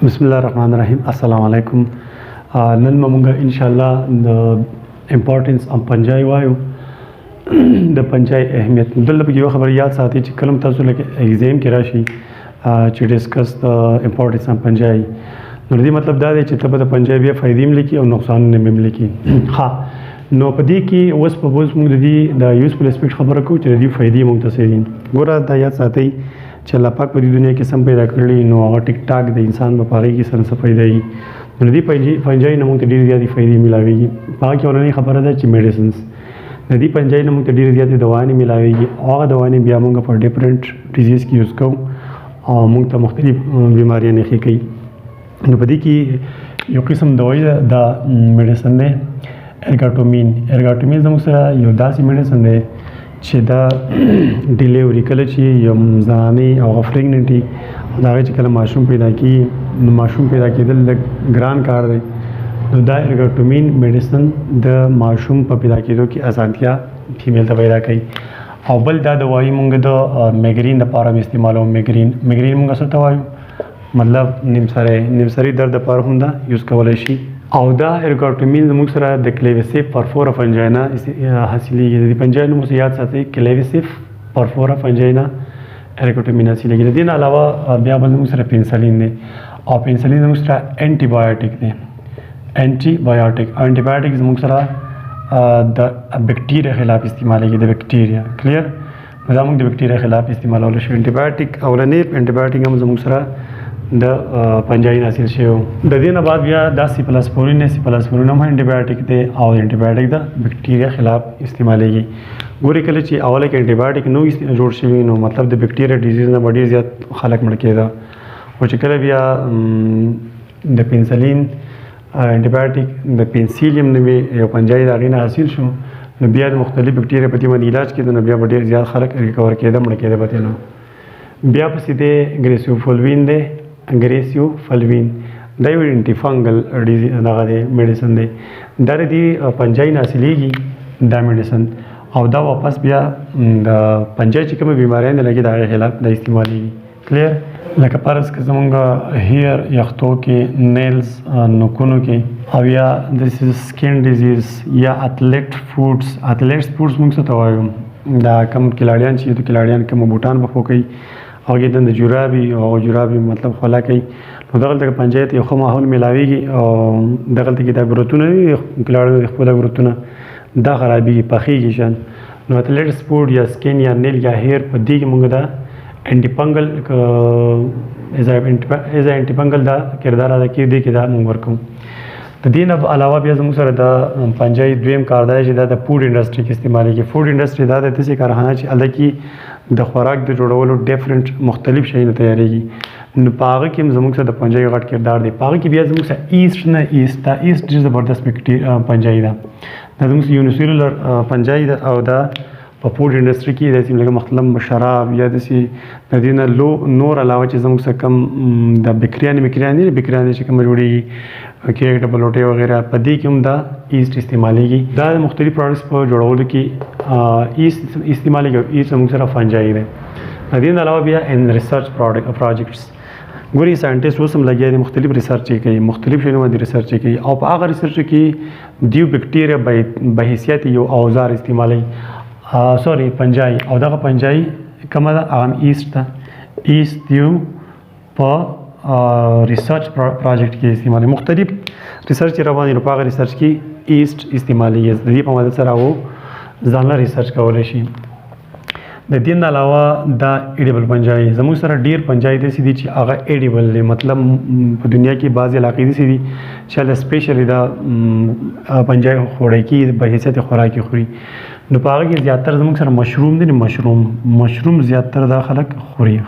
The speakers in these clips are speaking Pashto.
बिस्मिल्लाहिर्रहमानिर्रहीम अस्सलाम वालेकुम। नन ममुंगा इंशाल्लाह द इम्पोर्टेंस ऑफ पंजाई वायु द पंजाई अहमियत मतलब यो खबर याद साथी च कलम तासु लगे एग्जाम के राशि च डिस्कस द इम्पोर्टेंस ऑफ पंजाई नदी मतलब दा च तब द पंजाई बे फायदे मिलकी और नुकसान ने मिलकी हाँ नो पदी की वस पबोज मुंगदी द यूजफुल एस्पेक्ट खबर को च दी फायदे मुंतसिरीन गोरा द याद साथी चला पाक पूरी दुनिया के सम पैदा करी नो और टिक टाक द इंसान बपारी की सन सफाई दई नदी पंजाई नमूत ढेर ज़्यादा फ़ायदे मिलावेगी बाकी और खबर है कि मेडिसिन नदी पंजाई नमूत ढेर ज़्यादा दवाएं मिलावेगी और दवाएं भी आमूंगा फॉर डिफरेंट डिजीज़ की यूज़ करूँ और मुंग तो मुख्तलिफ बीमारियाँ नहीं कई नदी की यो किस्म दवाई द मेडिसिन ने एर्गाटोमिन जमुक सरा यो दासी मेडिसिन ने दा डिलीवरी कल यम जानी और प्रेगनेंटी दागे कल माशरूम पैदा की माशरूम पैदा की ग्रान कार दे तो दा एर्गाटोमिन मेडिसिन द माशरूम पर पैदा की दो की आसानियाँ फीमेल पैदा कई और बल दा दवाई मुंगे दो मैग्रीन द पारा में इस्तेमाल हो मैग्रीन मुंगा सा दवाई मतलब निमसरी दर्द पर हुंदा यूज़ कवलेशी और दा एर्गाटोमिन मुंग सरा द क्लेविसिव परफोरा फंजाइना हासिली पंजाइन मुझे याद साथी क्लेविसिव परफोरा फंजाइना एर्गाटोमिन हासिली दिन अलावा ब्या बंद मुझे पेंसिलिन ने और पेंसिलिन मुझे सरा एंटीबायोटिक ने एंटीबायोटिक मुझे सरा द बैक्टीरिया खिलाफ इस्तेमाल की द बैक्टीरिया क्लियर मजामुक द बैक्टीरिया खिलाफ इस्तेमाल हो एंटीबायोटिक और एंटीबायोटिक हम मुझे सरा द पंजाई हासिल शे द दिन बाद बिया द सिप्लास्पोरिन हम एंटीबायोटिक दे और एंटीबायोटिक द बैक्टीरिया खिलाफ इस्तेमाल की गोरी कल ची अवल के एंटीबायोटिक नो जोड़ शे नो मतलब द बैक्टीरिया डिजीज़ ना बड़ी ज़्यादा खलक मड़के दा और चिकल बिया the penicillin antibiotic the penicillium ने पंजाई दागी ना हासिल शो बिया मुख्तलिफ बैक्टीरिया पति मन इलाज के तो बिया बड़ी ज़्यादा खलक रिकवर के दा मड़के दा बतेनो बिया पसीदे ग्रेसियोफल्विन डाइविड एंटीफंगल डिजीज दे मेडिसिन दे दर दी पंजाई हासिलेगी दा मेडिसिन और दा वापस बिया द पंजाई चिकम बीमारियाँ लगी दा खिलाफ दा इस्तेमाल क्लियर लगा परस किस्मंगा हेयर यख्तों के नेल्स नुकुनों के अब या दिस इज स्किन डिजीज़ या एथलेट्स फूड्स मुंग से तवायम दा कम खिलाड़ियाँ चाहिए तो खिलाड़ियाँ कम बूटान बफो कई और ये दंद जुराबी मतलब खोला कई तो दगल तक पंचायत यो माहौल मिलावेगी और दगल तक किताब गुरुतुना खिलाड़ी खुदा गुरुतुना दा खराबी की पखी की शान नो एथलेट स्पोर्ट या स्किन या नेल या हेयर पदी की मुंगदा एंटीफंगल एज एंटीफंगल दा किरदार अदा की दे किदा मुंग वर्कम तो दिन अब अलावा भी मुंग सर दा पंजाई ड्रीम कारदा है दा फूड इंडस्ट्री के इस्तेमाल की फूड इंडस्ट्री दा तसे कारखाना च अलग की द खुराक द जोड़वलो डिफरेंट मुख्तलिफ शई तैयारी की पाग की जमुक से द पंजाई घाट किरदार दे पाग की भी जमुक से ईस्ट ज़बरदस्त पंजाई दा जमुक से यूनिसेलुलर पंजाई दा और दा फूड इंडस्ट्री की जैसे लगे मतलब शराब या जैसी नदीना लो नोर अलावा चीज़ जमुक से कम द बिक्रियानी से कम जोड़ी केक डबलोटे वगैरह पदी की दा ईस्ट इस्तेमाल की दा मुख्तलिफ प्रोडक्ट्स पर जोड़वल की ईस्ट इस्तेमाल की ईस्ट जमुक से पंजाई दे नदीन अलावा भी इन रिसर्च प्रोजेक्ट्स गोरी साइंटिस्ट वो सम लगे मुख्तलिफ रिसर्च की मुख्तलिफ शों में रिसर्च की और आगर रिसर्च की दीव बैक्टीरिया बहैसियत यो औजार इस्तेमाल सॉरी पंजाई और दा पंजाई कम आम ईस्ट था ईस्ट दीव पर रिसर्च प्रोजेक्ट के इस्तेमाल मुख्तलिफ रिसर्च रवानी रुपा रिसर्च की ईस्ट इस्तेमाल दी मदद सर वो जानना रिसर्च का वलेशी दिन अलावा दा एडिबल पंजाई जमू सर डीर पंजाई दे सीधी आगा एडिबल मतलब दुनिया की बाज़ इलाक़े दी सीधी चल स्पेशली दा पंजाई खोड़े की बहैसियत खुराक की खुरी नुपागा की ज़्यादातर जमू सर मशरूम दे मशरूम ज़्यादातर दा खलक खुरी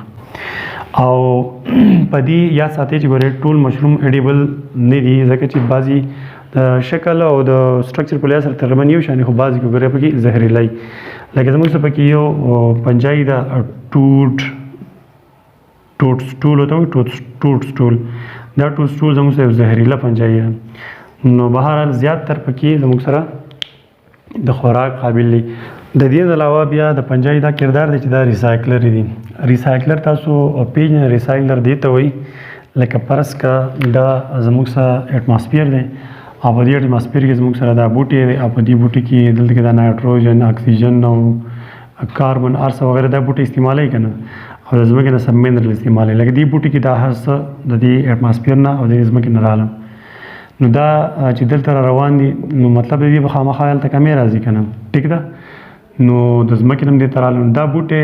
और पदी या साथी गोरे टूल मशरूम एडिबल नहीं दी जगह बाजी शक्ल और स्ट्रक्चर को लिया सर तकरीबन ये शानी बाजी को गोरे पकी जहरीलाई लेकिन जमुक से पकी यो पंजाई दा टूट स्टूल होता है टूट स्टूल जमुक से जहरीला पंजाई है नो बहरहाल ज़्यादातर पकी जमुक सरा द खुराक काबिल द दिन अलावा बिया द पंजाई दा किरदार दे दा रिसाइकलर दी रिसाइकलर तासो पेज रिसाइकलर देता हुई لکه فرض کا دا زموږ سره اټماسفیر دی او په دې اټماسفیر کې زموږ سره دا بوټي دی او په دې بوټي کې دلته کې دا نایټروجن اکسیجن او کاربن ارس وغیرہ دا بوټي استعمالوي که نه او د ځمکې نه سب منرل استعمالوي لکه دې بوټي کې دا هر څه د دې اټماسفیر نه او د ځمکې نه راغلم نو دا چې دلته را روان دي نو مطلب د دې به خامخا هلته کمې راځي که نه ټیک ده نو د ځمکې نه هم دې ته راغلم دا بوټی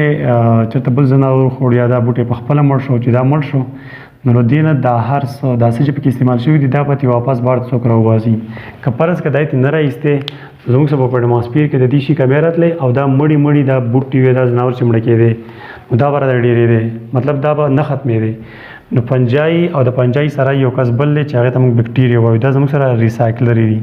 چېرته بل ځناور خوړ یا دا بوټی په خپله مړ شو چې دا مړ شو نو دې نه دا هر څه دا څه چې پکې استعمال شوي دي دا به ترې واپس باړ څوک راوباسي که فرض که دا یې نه راایستې زموږ څه به په اټماسفیر کې د دې شي کمې راتلی او دا مړي دا بوټي وي دا ځناور چې مړه کېدی نو دا به راته ډېرېدی مطلب دا به نه ختمېدی نو پنجایي او د پنجایي سره یو کس بل دی چې هغې ته موږ بکټیریا وایو دا زموږ سره ریسایکلري دي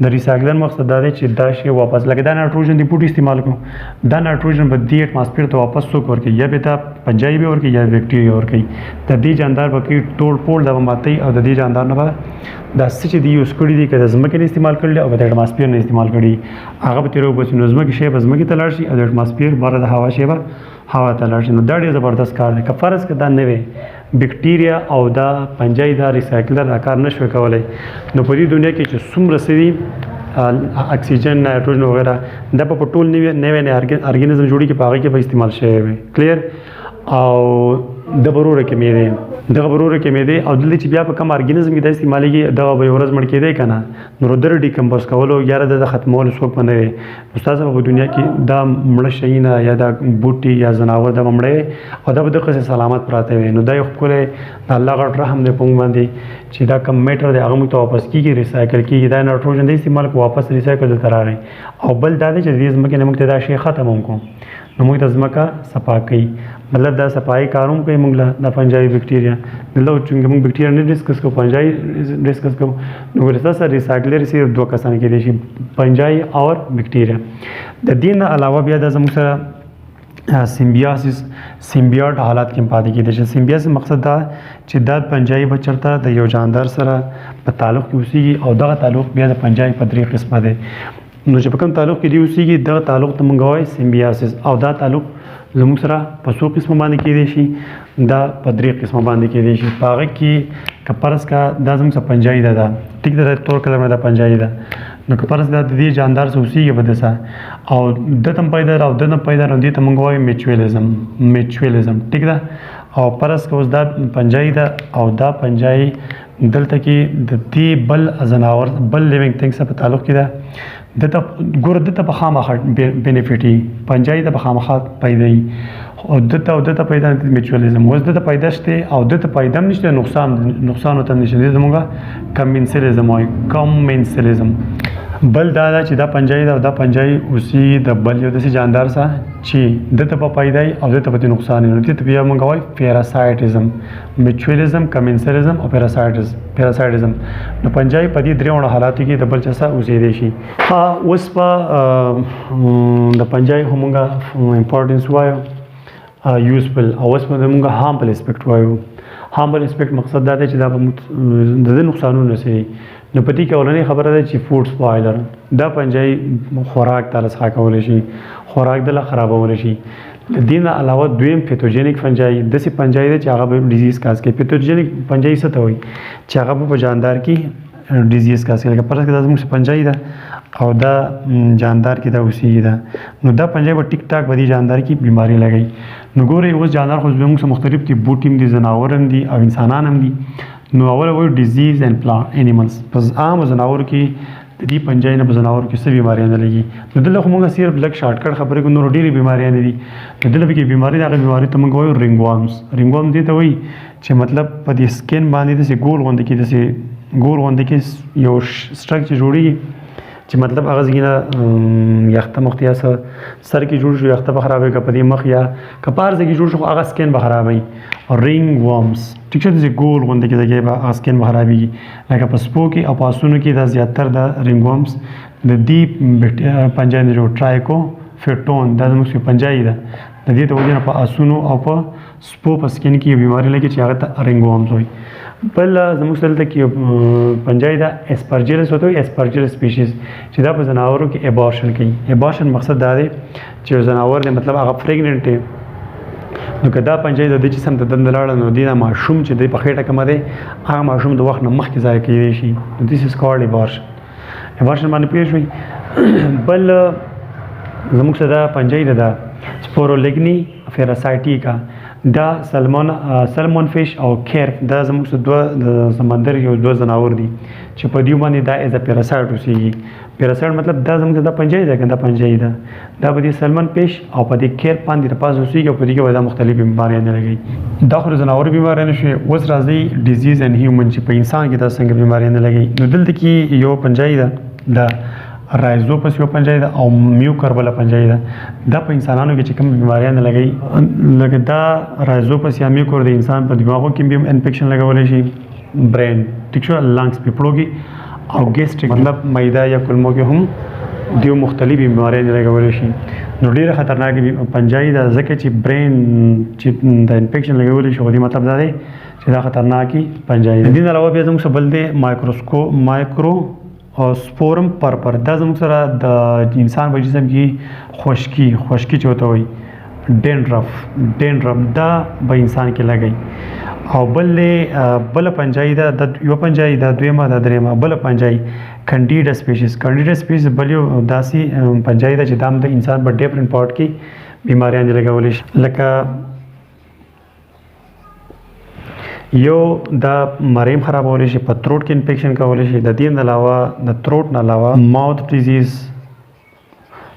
د ریسایکلر مقصد دا دی چې دا شی واپس لکه دا نایټروجن دی بوټي استعمال کړو دا نایټروجن به دې اټماسفیر ته واپس څوک ورکوي یا به دا پنجایي به ورکوي یا بکټیریا ورکوي د دې جاندار به کوي ټول پول دا به ماتوي او د دې جاندار نه به دا څه چې دي یوز کړي دي که د ځمکې نه استعمال کړي او د اټماسفیر نه استعمال کړي هغه به ترې وباسي نو ځمکې شی به ځمکې ته لاړ شي او د اټماسفیر باره د هوا شی به هوا ته لاړ شي نو دا ډېر زبردست کار دی که فرض که دا نه وی بکټیریا او دا پنجایي دا ریسایکلر دا کار نشوي کولی نو په دې دنیا کې چې څومره څه دي اکسیجن نایټروجن وغیرہ دا په ټول نوی ارګینزم جوړي کې په هغې کې به استعمال شوی وي کلیر او د بروره کمې دی دغه بروره کمې دی او دلته چې بیا په کم ارګینزم کې دا استعمالېږي دغه به یو ورځ مړ کېدی که نه نو در ډیکمپوز کولو یا د ختمولو څوک به نه وي ستاسو په دنیا کې دا مړه شیونه یا دا بوټي یا ځناور دا به مړه او دا به دغسې سلامت پراته وي نو دا یو ښکلی د الله غټ رحم دی په موږ باندې چې دا کم میټر دی هغه موږ ته واپس کېږي ریسایکل کېږي دا نایټروجن دی استعمال کړو واپس ریسایکل دلته راغی او بل دا دی چې د دې ځمکې نه موږ ته دا شی ختم هم کړو نو موږ د ځمکه صفا کوي مطلب دا صفایي کار هم کوي موږ له د پنجایي بکټیریا دلته چونکې موږ بکټیریا نه ډسکس کوو پنجایي ډسکس کوو نو ورسته سره ریسایکلر صرف دوه کسان کېدای شي پنجایي او بکټیریا د دې نه علاوه بیا د زموږ سره سیمبیاټ حالات کې پاتې کېدای شي سیمبیاس مقصد دا چې دا پنجایي به چېرته د یو جاندار سره په تعلق کې اوسېږي او دغه تعلق بیا د پنجایي په درې قسمه دی نو چې په کوم تعلق کې دی اوسېږي دغه تعلق ته موږ وایو سیمبیاسس او دا تعلق زموږ سره په څو قسمه باندې کېدای شي دا په درې قسمه باندې کېدای شي په هغه کې که فرض کا دا زموږ سره پنجایي ده ټیک ده د طور کلمه دا پنجایي ده نو که فرض دا د دې جاندار سره اوسېږي په دسه او ده ته هم پیدار او ده نه پیدار او دې ته موږ وایو میچویلیزم ټیک ده او فرض که اوس دا پنجایي ده او دا پنجایي دلته کې د دې بل ځناور بل لیوینګ تھنګ سره په تعلق کې ده دته ګوره دته په خامخا بینیفیټي پنجایي ته په خامخا پیدا وي او دته پیدا میچولیزم اوس دته پیدا شته او دته پیدا هم نشته نقصان ورته نشته زموږه کمینسلیزم وایي کمینسلیزم بل دا چې دا پنجایي ده او دا پنجایي اوسي د بل یو داسې جاندار سره چې دته په پیدا وي او دته په نقصان وي نو دې ته بیا موږ وایو پیراسایټیزم میچولیزم کمینسلیزم او پیراسایټیزم نو پنجایي په دې درېواړو حالاتو کې د بل چا سره اوسېدی شي اوس په د پنجایي خو موږ امپورټنس وایو یوزفل او اوس په موږ هارمفل اسپیکټ وایو هارمفل اسپیکټ مقصد دا دی چې دا به د نقصانونه سي نو په دې کې اولنۍ خبره ده چې فوډ سپایلر دا پنجایي خوراک ته څخه کولی شي خوراک دله خرابولی شي د دې نه علاوه دویم پیتوجینیک پنجایي داسې پنجایي ده چې هغه به ډیزیز کاز کوي پیتوجینیک پنجایي څه ته وایي چې هغه به په جاندار کې ډیزیز کاز کوي لکه فرض کړه دا زموږ پنجایي ده او دا جاندار کې دا اوسېږي ده نو دا پنجایي به ټیک ټاک به دې جاندار کې بیماري لګوي نو ګورئ اوس جاندار خو زموږ څخه مختلف دي بوټي هم دي ځناور هم دي او انسانان هم دي نو اول وایو ډیزیز اینڈ پلانټ انیملز پس عام ځناورو کې د دې پنجایي نه په ځناورو کې څه بیماریاں نه لګي نو دلته خو موږ صرف لږ شارټکټ خبرې کوو نور ډېرې بیماریاں نه دي نو دلته کې بیماري دغه بیماري ته موږ وایو رینګ وارمز دې ته وایي چې مطلب په دې سکین باندې داسې ګول غوندې کې یو سټرکچر جوړېږي چې مطلب هغه ځګینه یخته مخ یا سر کې جوړ شو یخته به خرابوي که په دې مخ یا که په هر ځای کې جوړ شو هغه سکین به خرابوي رینګ وارمز ټیک شو داسې ګول غوندې کې ځای به هغه سکین به خرابېږي لکه په سپو کې او په اسونو کې دا زیاتر د رینګ وارمز د دې پنجایي نه جوړ ټرایکو فیټون دا زموږ پنجایي ده د دې ته وجه نه په اسونو او په سپو په سکین کې یو بیماري لګي چې هغه ته رینګ وارمز وایي بل زموږ دلته کې پنجایي ده اسپرجیلس ورته وایي اسپرجیلس سپیشیز چې دا په ځناورو کې ابارشن کوي ابارشن مقصد دا دی چې یو ځناور دی مطلب هغه پریګننټ دی نو که دا پنجه د دې جسم ته دنده لاړه نو دې ماشوم چې د په خېټه کې مده هغه ماشوم د وخت نه مخکې ځای کېدی شي. دیس از کالډ ایبارشن. ایبارشن باندې پوه شوي. بل زموږ سره دا پنجه ده سپورولګني فیراسایټیکا دا سلمون فیش او کیرپ دا زموږ سره دوه د سمندر یو دوه ځناور دي چې په دیو باندې دا ایز ا پیراسایټ اوسېږي. پیراسایټ مطلب دا زموږ د پنجه ده کنده پنجه ده دا په دې سلمون فیش او په دې کیرپ باندې د پاس اوسېږي او په دې کې دا مختلفې بیماریاں نه لګي. دا خو ځناور بیماریاں نشي. اوس راځي ډیزیز ان هیومن چې په انسان کې دا څنګه بیماریاں نه لګي. نو دلته کې یو پنجه ده دا رایزوپس یو پنجه ده او میوکربلا پنجه ده. دا په انسانانو کې چې کوم بیماریاں نه لګي لکه دا رایزوپس یا میوکر د انسان په دماغو کې به انفیکشن لګولی شي. برین ټیک شو لنګس پیپړو کې او ګیسټریک مطلب معده یا کولمو کې هم دیو مختلفې بیماریاں نه لګولی شي. نو ډېره خطرناکه پنجه ده ځکه چې برین چې د انفیکشن لګولی شي خو دې مطلب دا دی چې دا خطرناکي پنجه ده. دې علاوه بیا زموږ سره بل دی مایکرو او سپورم پرپر دا زموږ سره د انسان په جسم کې خشکي چې ورته وایي ډینډرف دا به انسان کې لګي. او بل پنجه ده د یو پنجه ده دویمه ده درېیمه بل پنجه کانډیډا سپیشیز بل یو داسې پنجه ده چې دا د انسان په ډیفرنٹ پارټ کې بیماریاں لګولی شي. لکه یو دا مریم خرابولی شي په تروټ کې انفیکشن کولی شي. د دې نه علاوه د تروټ نه علاوه ماوث ډیزیز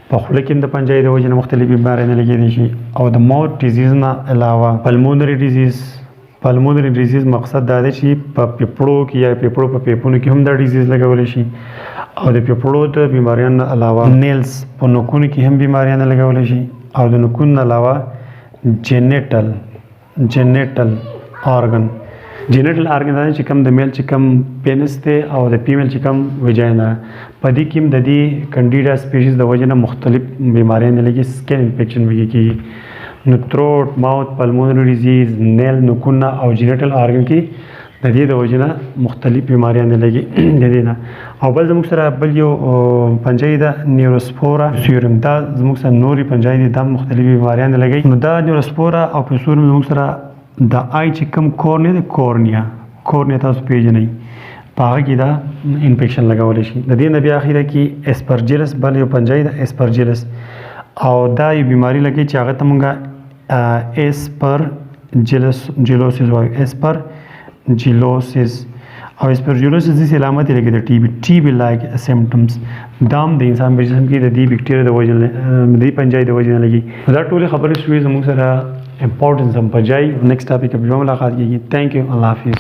په خوله کې د پنجه د وجې نه مختلفې بیماریاں نه لګېدی شي. او د ماوث ډیزیز نه علاوه پلمونري ډیزیز مقصد دا دی چې په پیپړو کې یا پیپړو په پیپونو کې هم دا ډیزیز لګولی شي. او د پیپړو د بیماریاں نه علاوه نیلز په نوکونو کې هم بیماریاں نه لګولی شي. او د نوکونو نه علاوه جینیټل آرګن دا چې کوم د میل چې کوم پینس دی او د فیمیل چې کوم ویجاینا په دې کې هم د دې کانډیډا سپیشیز د وجې نه مختلف بیماریاں نه لګي. سکن انفیکشن وږي کېږي. نو تروټ ماوث پلمونري ډیزیز نیل نوکونه او جینیټل آرګن کې د دې د وجې نه مختلف بیماریاں نه لګي د دې نه. او بل زموږ سره بل یو پنجه ده نیوروسپورا پیسوریم دا زموږ سره نورې پنجه دي دا مختلف بیماریاں نه لګي. نو دا نیوروسپورا او پیسوریم زموږ سره د آی چې کوم کورنیا د کورنیا تاسو پیژنئ په هغه کې دا انفیکشن لګولی شي. د دې نه بیا اخره کې اسپرجیلس بل یو پنجه ده اسپرجیلس او دا یو بیماری لګي چې هغه ته مونږه اسپرجیلوسیس وایو. اسپرجیلوسیس او اسپرجیلوسیس داسې علامت یې لګي د ټي بي لایک سیمټمز دا هم د انسان په جسم کې د دې بیکټیریا د وجې نه د دې پنجه د وجې نه لګي. دا ټولې خبرې شوې زموږ سره امپورټنس هم پنجه. نیکسټ ټاپک په بیا ملاقات کېږي. تھینک یو. الله حافظ.